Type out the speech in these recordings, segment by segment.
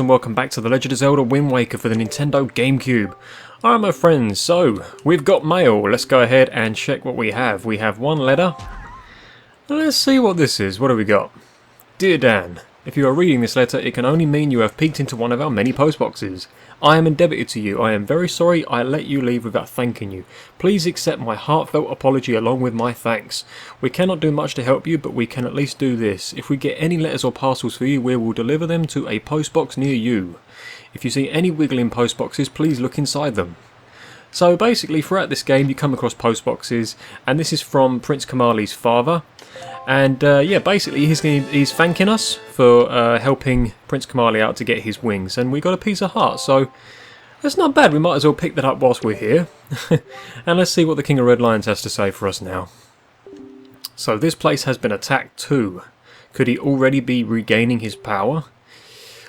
and welcome back to the Legend of Zelda Wind Waker for the Nintendo GameCube. Alright my friends, so we've got mail. Let's go ahead and check what we have. We have one letter. Let's see what this is. What do we got? Dear Dan, if you are reading this letter, it can only mean you have peeked into one of our many postboxes. I am indebted to you. I am very sorry I let you leave without thanking you. Please accept my heartfelt apology along with my thanks. We cannot do much to help you, but we can at least do this. If we get any letters or parcels for you, we will deliver them to a postbox near you. If you see any wiggling postboxes, please look inside them. So basically, throughout this game, you come across postboxes, and this is from Prince Kamali's father. And yeah, basically he's thanking us for helping Prince Kamali out to get his wings, and we got a piece of heart, so that's not bad. We might as well pick that up whilst we're here. And let's see what the King of Red Lions has to say for us now. So this place has been attacked too. Could he already be regaining his power?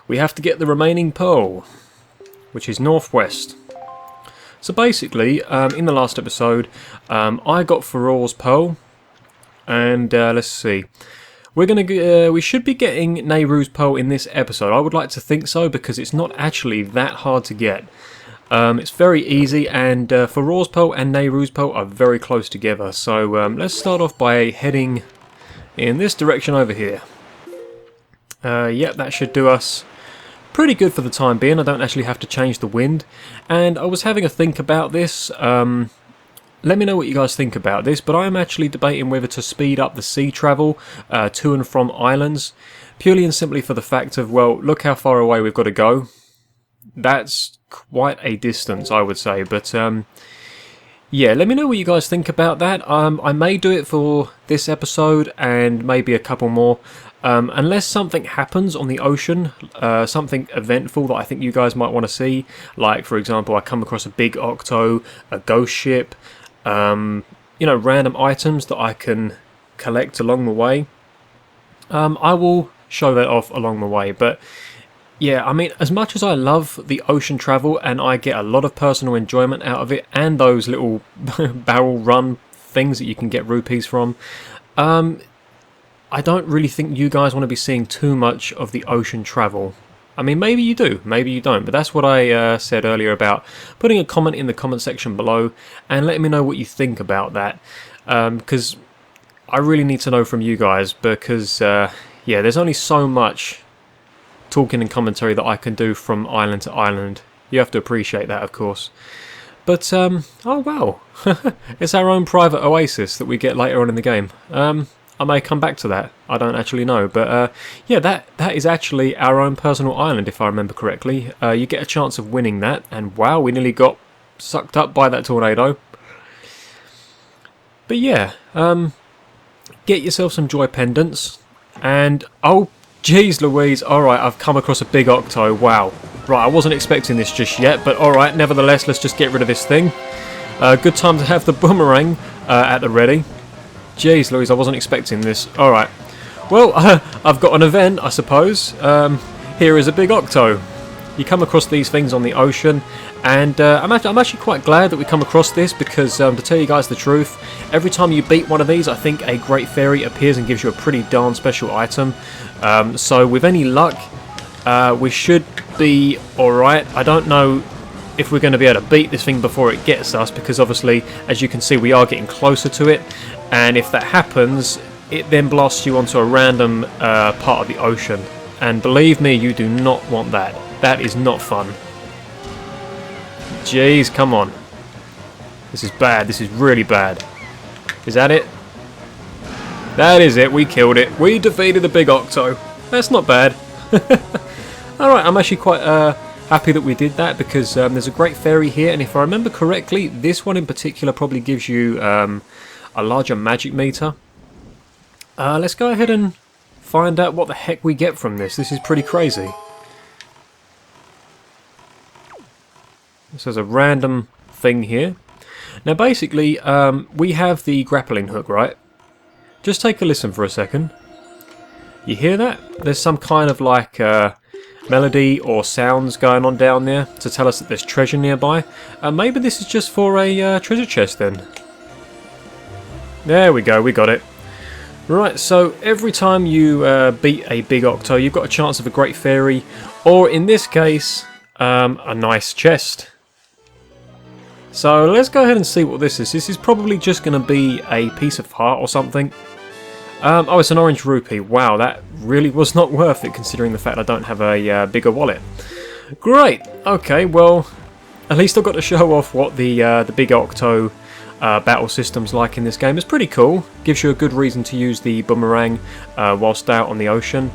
We have to get the remaining pearl, which is northwest. So basically, in the last episode, I got Farore's pearl. And let's see, we should be getting Nehru's pearl in this episode. I would like to think so, because it's not actually that hard to get. It's very easy, and Farore's pearl and Nehru's pearl are very close together. So let's start off by heading in this direction over here. Yep, that should do us pretty good for the time being. I don't actually have to change the wind. And I was having a think about this. Let me know what you guys think about this, but I am actually debating whether to speed up the sea travel to and from islands, purely and simply for the fact of, well, look how far away we've got to go. That's quite a distance, I would say, but yeah, let me know what you guys think about that. I may do it for this episode and maybe a couple more, unless something happens on the ocean, something eventful that I think you guys might want to see, like, for example, I come across a big octo, a ghost ship, you know, random items that I can collect along the way. I will show that off along the way, but yeah, I mean, as much as I love the ocean travel and I get a lot of personal enjoyment out of it, and those little barrel run things that you can get rupees from, I don't really think you guys want to be seeing too much of the ocean travel. I mean, maybe you do, maybe you don't, but that's what I said earlier about putting a comment in the comment section below and letting me know what you think about that, because I really need to know from you guys, because yeah, there's only so much talking and commentary that I can do from island to island. You have to appreciate that, of course. But, oh wow, it's our own private oasis that we get later on in the game. I may come back to that, I don't actually know, but yeah, that is actually our own personal island, if I remember correctly. You get a chance of winning that, and wow, we nearly got sucked up by that tornado. But yeah, get yourself some joy pendants, and oh jeez Louise, alright, I've come across a big octo, wow. Right, I wasn't expecting this just yet, but alright, nevertheless, let's just get rid of this thing. Good time to have the boomerang at the ready. Jeez Louise, I wasn't expecting this. Alright. Well, I've got an event, I suppose. Here is a big octo. You come across these things on the ocean, and I'm actually quite glad that we come across this, because to tell you guys the truth, every time you beat one of these, I think a great fairy appears and gives you a pretty darn special item. So with any luck, we should be alright. I don't know if we're going to be able to beat this thing before it gets us, because obviously, as you can see, we are getting closer to it. And if that happens, it then blasts you onto a random part of the ocean. And believe me, you do not want that. That is not fun. Jeez, come on. This is bad. This is really bad. Is that it? That is it. We killed it. We defeated the big octo. That's not bad. Alright, I'm actually quite happy that we did that, because there's a great fairy here. And if I remember correctly, this one in particular probably gives you a larger magic meter. Let's go ahead and find out what the heck we get from this. This is pretty crazy. This is a random thing here. Now basically, we have the grappling hook, right? Just take a listen for a second. You hear that? There's some kind of like melody or sounds going on down there to tell us that there's treasure nearby. Maybe this is just for a treasure chest then. There we go, we got it. Right, so every time you beat a big octo, you've got a chance of a great fairy, or in this case, a nice chest. So let's go ahead and see what this is. This is probably just going to be a piece of heart or something. Oh, it's an orange rupee. Wow, that really was not worth it considering the fact I don't have a bigger wallet. Great. Okay, well, at least I've got to show off what the big octo battle system's like in this game. It's pretty cool. Gives you a good reason to use the boomerang whilst out on the ocean.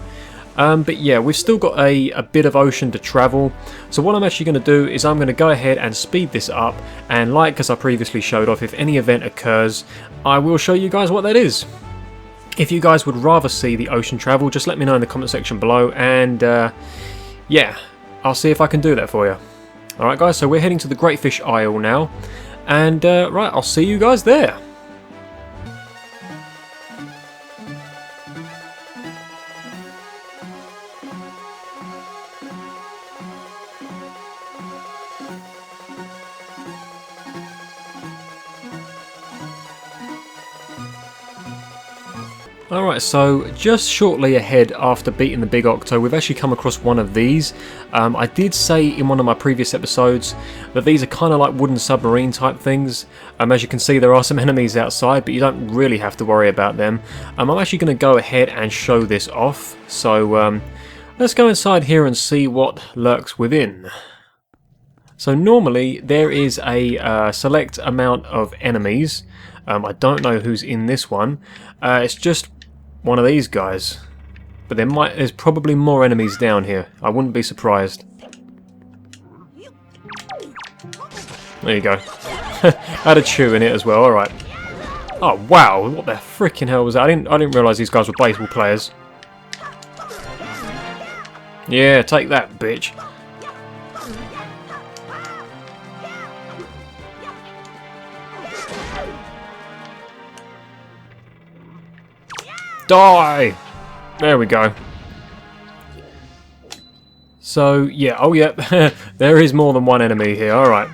But yeah, we've still got a bit of ocean to travel. So what I'm actually going to do is I'm going to go ahead and speed this up. And like as I previously showed off, if any event occurs, I will show you guys what that is. If you guys would rather see the ocean travel, just let me know in the comment section below. And yeah, I'll see if I can do that for you. Alright guys, so we're heading to the Great Fish Isle now. And right, I'll see you guys there. Alright, so just shortly ahead after beating the big octo, we've actually come across one of these. I did say in one of my previous episodes that these are kind of like wooden submarine type things. As you can see, there are some enemies outside, but you don't really have to worry about them. I'm actually going to go ahead and show this off. So let's go inside here and see what lurks within. So normally there is a select amount of enemies. I don't know who's in this one. It's just one of these guys. But there's probably more enemies down here. I wouldn't be surprised. There you go. Had a chew in it as well, alright. Oh wow, what the freaking hell was that? I didn't realise these guys were baseball players. Yeah, take that, bitch. Die! There we go. So, yeah, oh yeah, there is more than one enemy here, alright.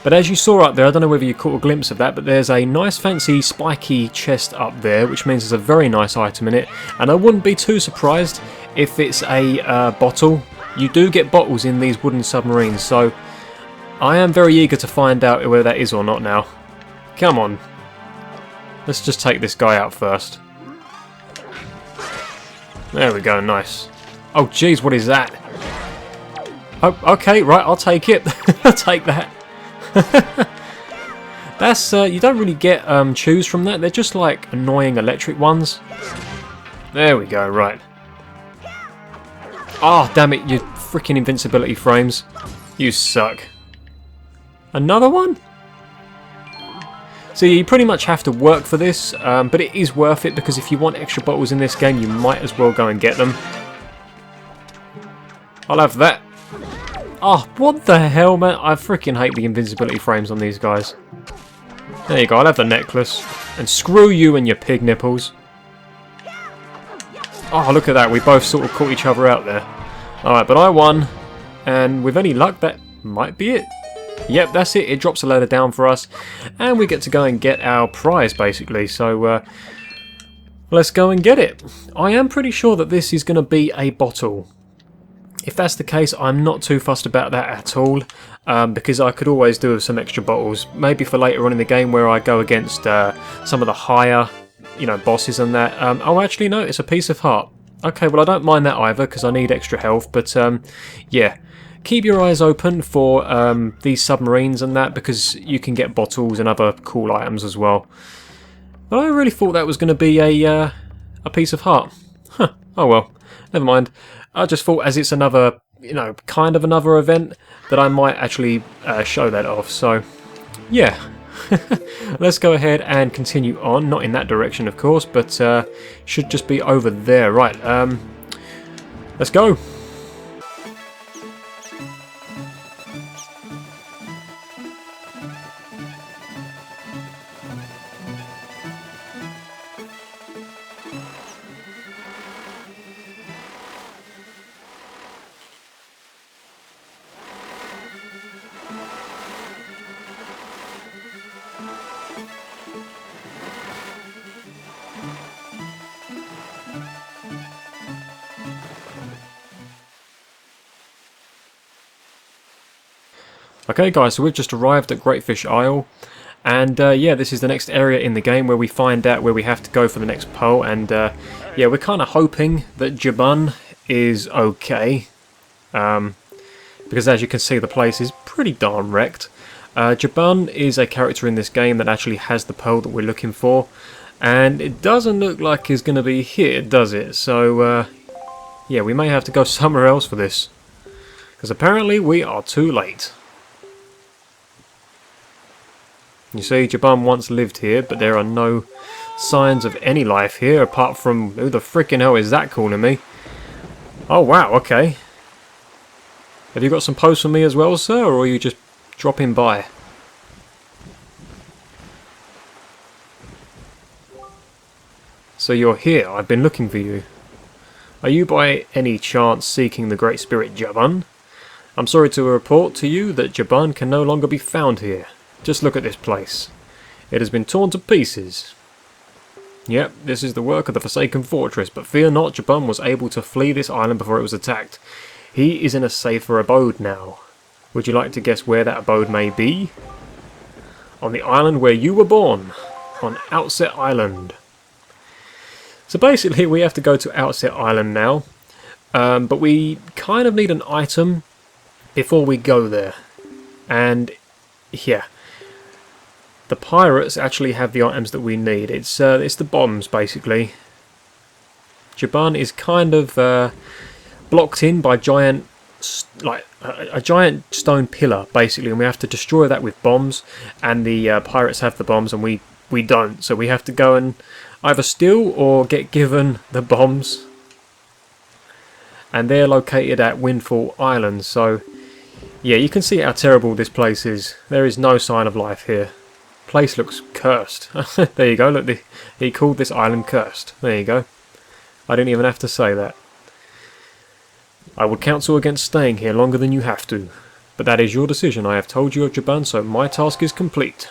But as you saw up there, I don't know whether you caught a glimpse of that, but there's a nice fancy spiky chest up there, which means there's a very nice item in it. And I wouldn't be too surprised if it's a bottle. You do get bottles in these wooden submarines, so I am very eager to find out whether that is or not now. Come on. Let's just take this guy out first. There we go, nice. Oh jeez, what is that? Oh, okay, right, I'll take it. I'll take that. That's, you don't really get chews from that. They're just like annoying electric ones. There we go, right. Oh, damn it, you freaking invincibility frames. You suck. Another one? So you pretty much have to work for this, but it is worth it because if you want extra bottles in this game, you might as well go and get them. I'll have that. Oh, what the hell, man? I freaking hate the invincibility frames on these guys. There you go, I'll have the necklace. And screw you and your pig nipples. Oh, look at that, we both sort of caught each other out there. Alright, but I won. And with any luck, that might be it. Yep, that's it. It drops a ladder down for us, and we get to go and get our prize, basically. So, let's go and get it. I am pretty sure that this is going to be a bottle. If that's the case, I'm not too fussed about that at all, because I could always do with some extra bottles. Maybe for later on in the game where I go against some of the higher, bosses and that. Oh, actually, no, it's a piece of heart. Okay, well, I don't mind that either, because I need extra health, but, yeah. Keep your eyes open for these submarines and that, because you can get bottles and other cool items as well. But I really thought that was going to be a piece of heart. Huh. Oh well, never mind. I just thought as it's another, kind of another event, that I might actually show that off. So, yeah. Let's go ahead and continue on. Not in that direction, of course, but should just be over there. Right, let's go. Okay guys, so we've just arrived at Great Fish Isle, and yeah, this is the next area in the game where we find out where we have to go for the next pearl, and yeah, we're kind of hoping that Jabun is okay, because as you can see the place is pretty darn wrecked. Jabun is a character in this game that actually has the pearl that we're looking for, and it doesn't look like he's going to be here, does it? So yeah, we may have to go somewhere else for this, because apparently we are too late. You see, Jabun once lived here, but there are no signs of any life here apart from... Who the frickin' hell is that calling me? Oh wow, okay. Have you got some posts for me as well, sir, or are you just dropping by? So you're here, I've been looking for you. Are you by any chance seeking the Great Spirit Jabun? I'm sorry to report to you that Jabun can no longer be found here. Just look at this place. It has been torn to pieces. Yep, this is the work of the Forsaken Fortress, but fear not, Jabun was able to flee this island before it was attacked. He is in a safer abode now. Would you like to guess where that abode may be? On the island where you were born. On Outset Island. So basically we have to go to Outset Island now. But we kind of need an item before we go there. And yeah. The pirates actually have the items that we need. It's the bombs, basically. Jabun is kind of blocked in by giant, a giant stone pillar, basically, and we have to destroy that with bombs. And the pirates have the bombs, and we don't. So we have to go and either steal or get given the bombs. And they're located at Windfall Island. So yeah, you can see how terrible this place is. There is no sign of life here. Place looks cursed. There you go, look, he called this island cursed. There you go. I didn't even have to say that. I would counsel against staying here longer than you have to. But that is your decision. I have told you of Jabun, so my task is complete.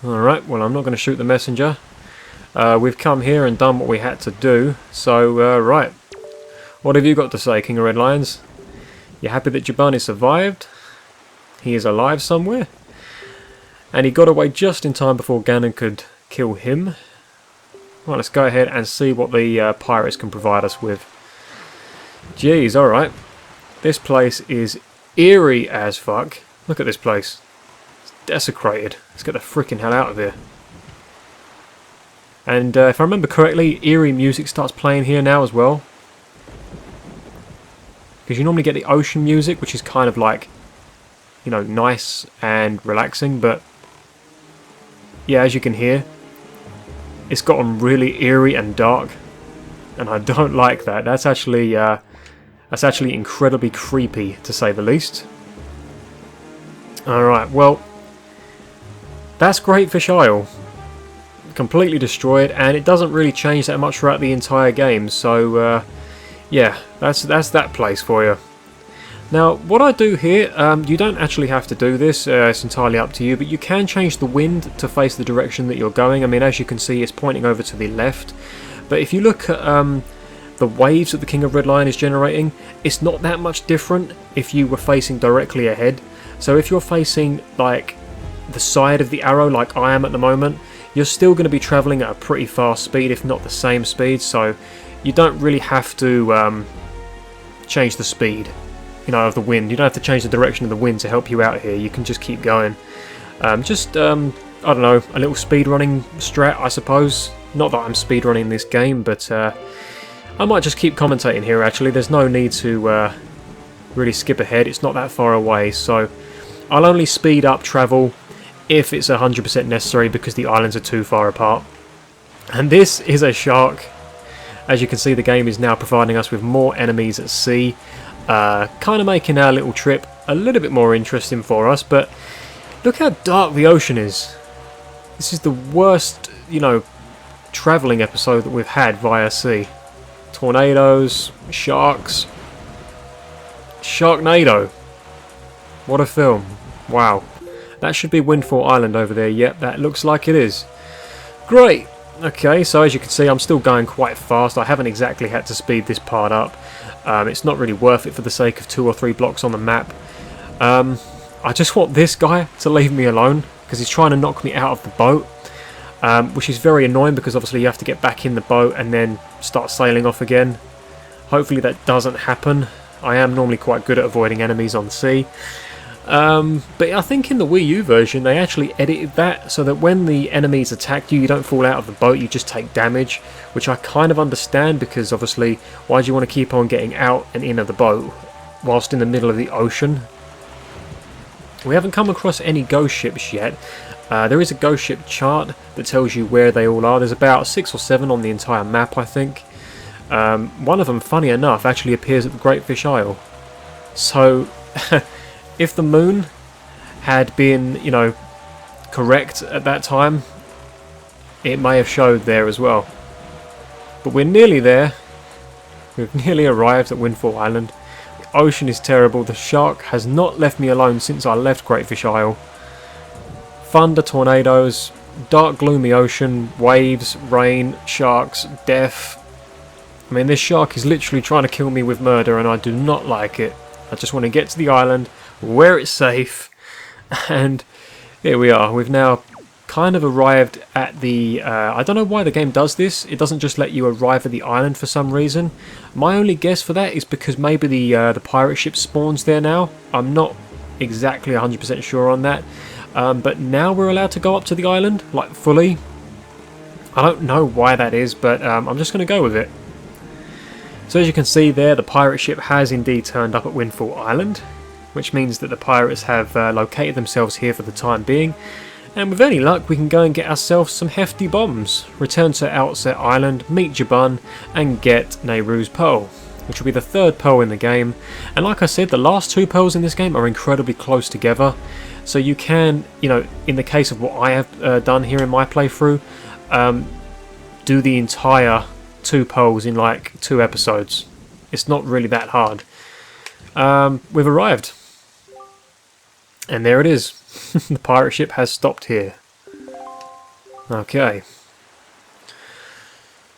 Alright, well I'm not going to shoot the messenger. We've come here and done what we had to do. So, right. What have you got to say, King of Red Lions? You happy that Jabun is survived? He is alive somewhere? And he got away just in time before Ganon could kill him. Well, let's go ahead and see what the pirates can provide us with. Jeez, alright. This place is eerie as fuck. Look at this place. It's desecrated. Let's get the freaking hell out of here. And if I remember correctly, eerie music starts playing here now as well. Because you normally get the ocean music, which is kind of like, you know, nice and relaxing, but yeah, as you can hear, it's gotten really eerie and dark, and I don't like that. That's actually incredibly creepy, to say the least. Alright, well, that's Great Fish Isle. Completely destroyed, and it doesn't really change that much throughout the entire game, so yeah, that's that place for you. Now, what I do here, you don't actually have to do this, it's entirely up to you, but you can change the wind to face the direction that you're going. I mean, as you can see, it's pointing over to the left. But if you look at the waves that the King of Red Lion is generating, it's not that much different if you were facing directly ahead. So if you're facing, like, the side of the arrow, like I am at the moment, you're still going to be travelling at a pretty fast speed, if not the same speed, so you don't really have to change the speed, you know, of the wind. You don't have to change the direction of the wind to help you out here. You can just keep going. I don't know, a little speedrunning strat, I suppose. Not that I'm speedrunning this game, but I might just keep commentating here, actually. There's no need to really skip ahead. It's not that far away, so I'll only speed up travel if it's 100% necessary, because the islands are too far apart. And this is a shark. As you can see, the game is now providing us with more enemies at sea, kind of making our little trip a little bit more interesting for us. But look how dark the ocean is. This is the worst, you know, travelling episode that we've had via sea. Tornadoes, sharks, Sharknado. What a film. Wow. That should be Windfall Island over there. Yep, that looks like it is. Great. Okay, so as you can see, I'm still going quite fast. I haven't exactly had to speed this part up. It's not really worth it for the sake of 2 or 3 blocks on the map. I just want this guy to leave me alone, because he's trying to knock me out of the boat. Which is very annoying, because obviously you have to get back in the boat and then start sailing off again. Hopefully that doesn't happen. I am normally quite good at avoiding enemies on sea. But I think in the Wii U version they actually edited that so that when the enemies attack you, you don't fall out of the boat, you just take damage, which I kind of understand, because obviously why do you want to keep on getting out and in of the boat whilst in the middle of the ocean? We haven't come across any ghost ships yet. There is a ghost ship chart that tells you where they all are. There's about 6 or 7 on the entire map, I think. One of them, funny enough, actually appears at the Great Fish Isle. So, if the moon had been, you know, correct at that time, it may have showed there as well. But we're nearly there. We've nearly arrived at Windfall Island. The ocean is terrible. The shark has not left me alone since I left Great Fish Isle. Thunder, tornadoes, dark gloomy ocean, waves, rain, sharks, death. I mean, this shark is literally trying to kill me with murder, and I do not like it. I just want to get to the island where it's safe, and here we are. We've now kind of arrived at the... I don't know why the game does this. It doesn't just let you arrive at the island for some reason. My only guess for that is because maybe the pirate ship spawns there now. I'm not exactly 100% sure on that. But now we're allowed to go up to the island, like fully. I don't know why that is, but I'm just going to go with it. So as you can see there, the pirate ship has indeed turned up at Windfall Island, which means that the pirates have located themselves here for the time being. And with any luck, we can go and get ourselves some hefty bombs, return to Outset Island, meet Jabun, and get Nehru's Pearl, which will be the 3rd pearl in the game. And like I said, the last 2 pearls in this game are incredibly close together. So you can, you know, in the case of what I have done here in my playthrough, do the entire 2 pearls in like 2 episodes. It's not really that hard. We've arrived. And there it is. The pirate ship has stopped here. Okay.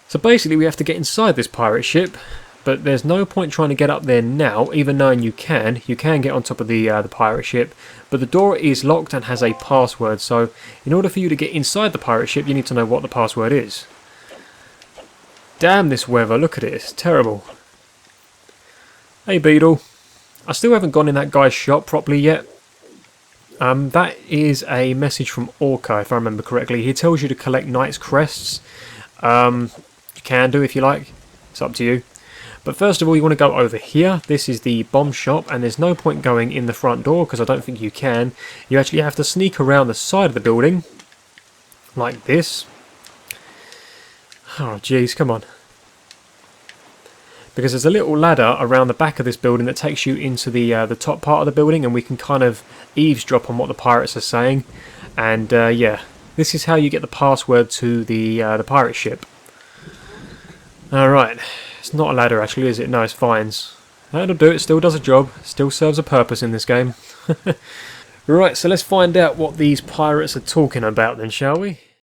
So basically we have to get inside this pirate ship, but there's no point trying to get up there now, even knowing you can. You can get on top of the pirate ship, but the door is locked and has a password, so in order for you to get inside the pirate ship, you need to know what the password is. Damn this weather, look at it, it's terrible. Hey Beetle, I still haven't gone in that guy's shop properly yet. That is a message from Orca, if I remember correctly. He tells you to collect Knight's Crests. You can do if you like, it's up to you. But first of all, you want to go over here. This is the bomb shop, and there's no point going in the front door because I don't think you can. You actually have to sneak around the side of the building, like this. Oh jeez, come on. Because there's a little ladder around the back of this building that takes you into the top part of the building, and we can kind of eavesdrop on what the pirates are saying. And yeah, this is how you get the password to the pirate ship. Alright, it's not a ladder actually, is it? No, it's vines. That'll do, it still does a job, still serves a purpose in this game. Right, so let's find out what these pirates are talking about then, shall we?